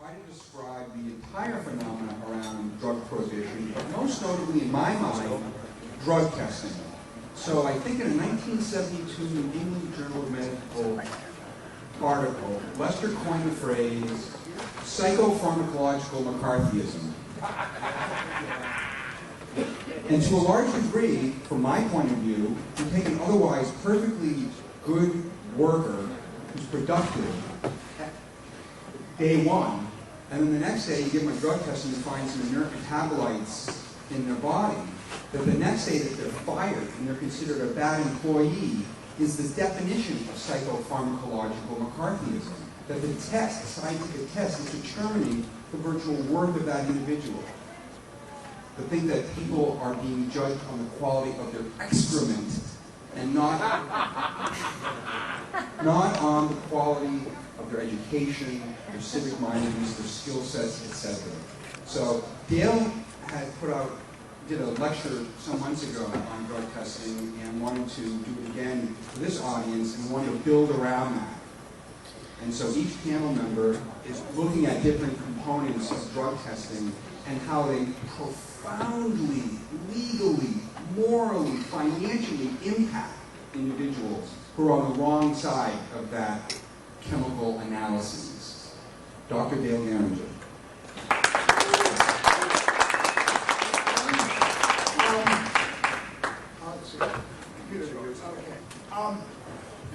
try to describe the entire phenomena around drug prohibition, but most notably in my mind, drug testing. So I think in a 1972 New England Journal of Medical article, Lester coined the phrase psychopharmacological McCarthyism. And to a large degree, from my point of view, you take an otherwise perfectly good worker who's productive day one, and then the next day you give them a drug test and you find some inert metabolites in their body, that the next day that they're fired and they're considered a bad employee is the definition of psychopharmacological McCarthyism. That the test, the scientific test, is determining the virtual worth of that individual. To think that people are being judged on the quality of their excrement and not on the quality of their education, their civic mindedness, their skill sets, etc. So Dale did a lecture some months ago on drug testing and wanted to do it again for this audience and wanted to build around that. And so each panel member is looking at different components of drug testing and how they profoundly, legally, morally, financially impact individuals who are on the wrong side of that chemical analysis. Dr. Dale Garinger.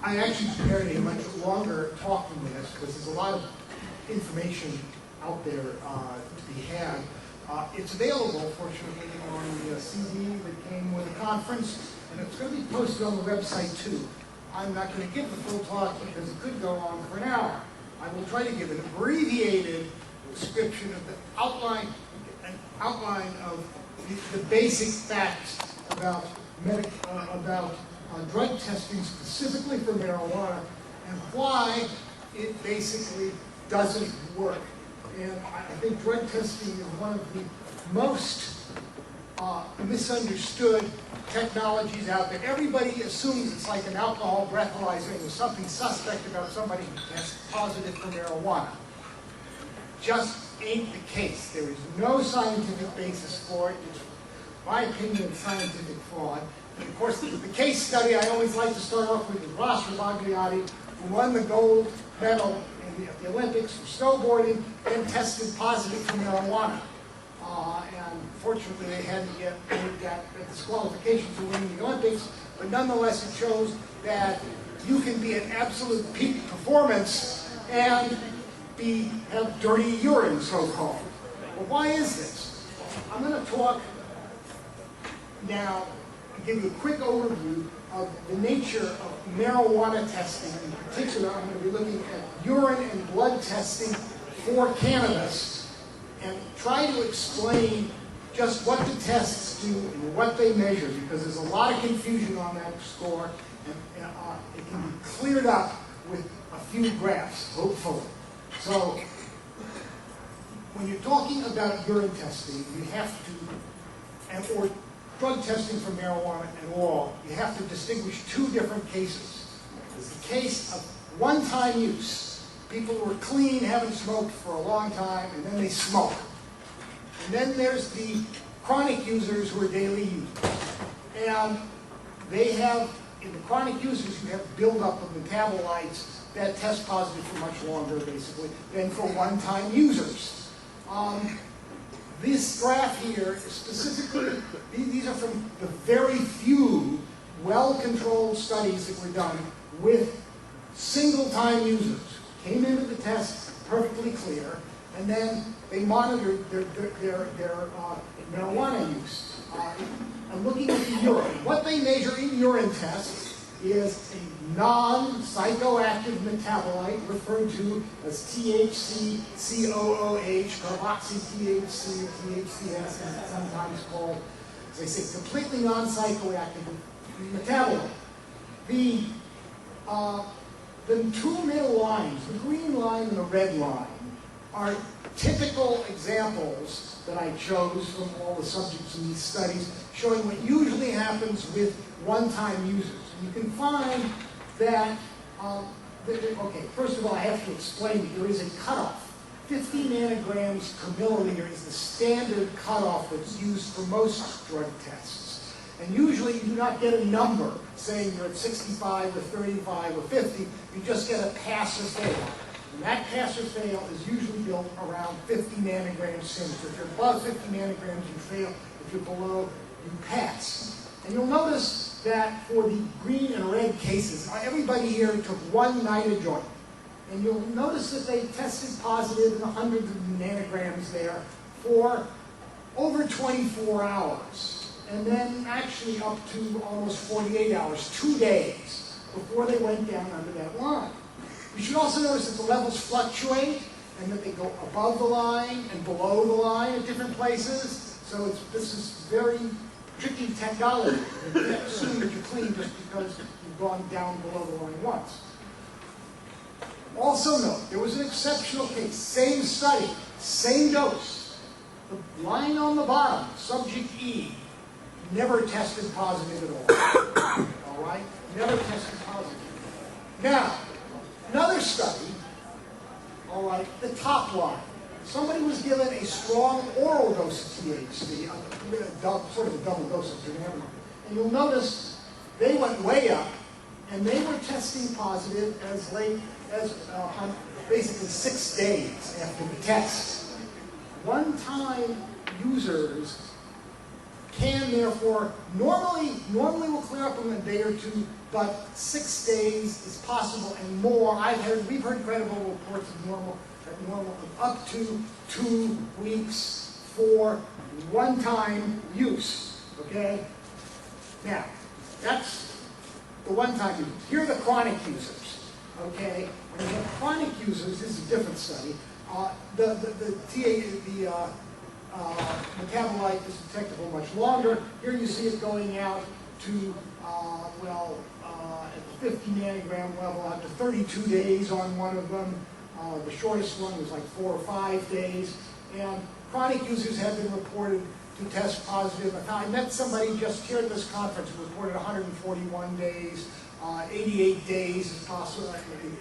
I actually prepared a much longer talk than this because there's a lot of information out there to be had. It's available, fortunately, on the CD that came with the conference, and it's going to be posted on the website too. I'm not going to give the full talk because it could go on for an hour. I will try to give an abbreviated description of the outline of the basic facts about drug testing specifically for marijuana and why it basically doesn't work. And I think drug testing is one of the most misunderstood technologies out there. Everybody assumes it's like an alcohol breathalyzer and there's something suspect about somebody who tests positive for marijuana. Just ain't the case. There is no scientific basis for it. It's, in my opinion, scientific fraud. And of course, the case study I always like to start off with is Ross Rabagliati, who won the gold medal in the Olympics for snowboarding and tested positive for marijuana. And fortunately, they hadn't yet made that disqualification for winning the Olympics, but nonetheless, it shows that you can be at absolute peak performance and have dirty urine, so-called. Well, why is this? I'm going to talk now and give you a quick overview of the nature of marijuana testing. In particular, I'm going to be looking at urine and blood testing for cannabis and try to explain just what the tests do and what they measure, because there's a lot of confusion on that score, and it can be cleared up with a few graphs, hopefully. So, when you're talking about urine testing, you have to, or drug testing for marijuana at all, you have to distinguish two different cases. There's the case of one-time use. People who are clean, haven't smoked for a long time, and then they smoke. And then there's the chronic users who are daily users. And they have, in the chronic users, you have buildup of metabolites that test positive for much longer, basically, than for one-time users. This graph here is specifically, these are from the very few well-controlled studies that were done with single-time users. Came into the test perfectly clear, and then they monitored their marijuana use. I'm looking at the urine. What they measure in urine tests is a non-psychoactive metabolite referred to as THC, COOH, carboxy-THC, THCS, as it's sometimes called, as I say, completely non-psychoactive metabolite. The two middle lines, the green line and the red line, are typical examples that I chose from all the subjects in these studies, showing what usually happens with one-time users. And you can find that, okay, first of all, I have to explain that there is a cutoff 50 nanograms per milliliter is the standard cutoff that's used for most drug tests. And usually you do not get a number saying you're at 65 or 35 or 50, you just get a pass or fail. And that pass or fail is usually built around 50 nanograms SIM. So if you're above 50 nanograms, you fail. If you're below, you pass. And you'll notice that for the green and red cases, everybody here took one NIDA joint. And you'll notice that they tested positive in the hundreds of nanograms there for over 24 hours. And then actually up to almost 48 hours, 2 days, before they went down under that line. You should also notice that the levels fluctuate and that they go above the line and below the line at different places. So this is very tricky technology. You can't assume that you're clean just because you've gone down below the line once. Also note, there was an exceptional case, same study, same dose. The line on the bottom, subject E, never tested positive at all. All right? Never tested positive. Now, another study, all right, the top line. Somebody was given a strong oral dose of THC, sort of a double dose of it, and you'll notice they went way up, and they were testing positive as late as basically 6 days after the test. One-time users can therefore normally will clear up in a day or two, but 6 days is possible and more. We've heard credible reports of normal of up to 2 weeks for one-time use. Okay? Now, that's the one-time users. Here are the chronic users. Okay, when you have chronic users, this is a different study. The metabolite is detectable much longer. Here you see it going out to, at the 50 nanogram level, out to 32 days on one of them. The shortest one was like 4 or 5 days. And chronic users have been reported to test positive. I met somebody just here at this conference who reported 141 days. 88 days is possible,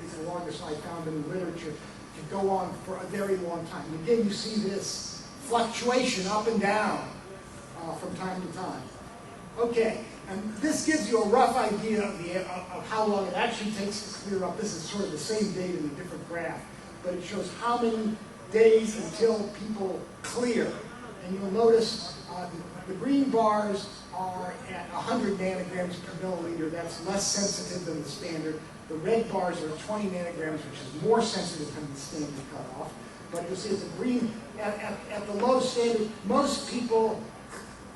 is the longest I found in the literature. It can go on for a very long time. And again, you see this fluctuation up and down from time to time. Okay, and this gives you a rough idea of how long it actually takes to clear up. This is sort of the same data in a different graph, but it shows how many days until people clear. And you'll notice the green bars are at 100 nanograms per milliliter. That's less sensitive than the standard. The red bars are 20 nanograms, which is more sensitive than the standard cutoff. But you'll see the green, at the low standard, most people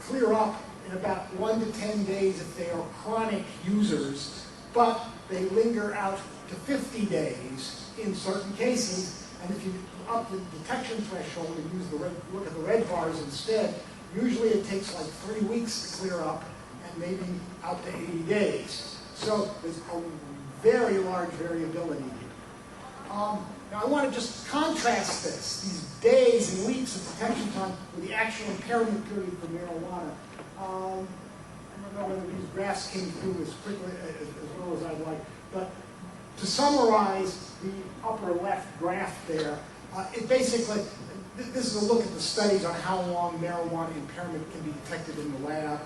clear up in about 1 to 10 days if they are chronic users, but they linger out to 50 days in certain cases. And if you up the detection threshold and use look at the red bars instead, usually it takes like 3 weeks to clear up and maybe out to 80 days. So there's a very large variability here. Now I want to just contrast these days and weeks of detection time with the actual impairment period for marijuana. I don't know whether these graphs came through as quickly as well as I'd like, but to summarize the upper left graph there, it basically, this is a look at the studies on how long marijuana impairment can be detected in the lab.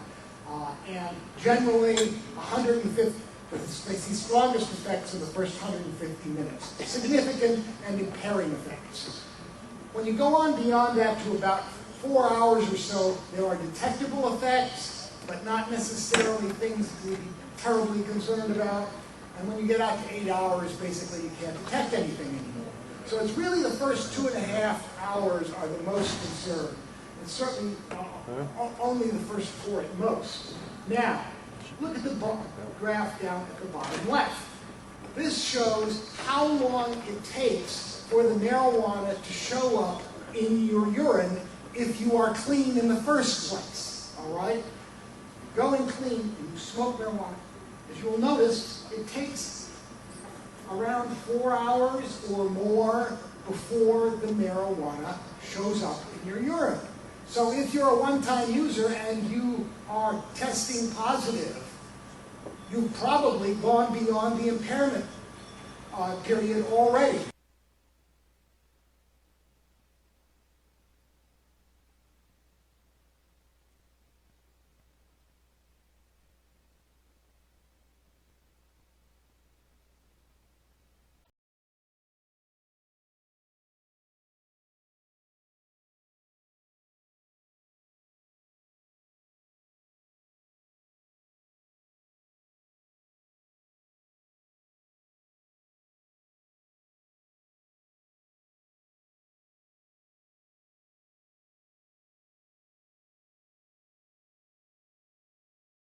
And generally, 150, they see strongest effects in the first 150 minutes. Significant and impairing effects. When you go on beyond that to about 4 hours or so, there are detectable effects, but not necessarily things that we'd be terribly concerned about. And when you get out to 8 hours, basically you can't detect anything anymore. So it's really the first 2.5 hours are the most concerned. And certainly only the first 4 at most. Now, look at the graph down at the bottom left. This shows how long it takes for the marijuana to show up in your urine if you are clean in the first place. All right? Going clean and you smoke marijuana. As you will notice, it takes around 4 hours or more before the marijuana shows up in your urine. So if you're a one-time user and you are testing positive, you've probably gone beyond the impairment period already.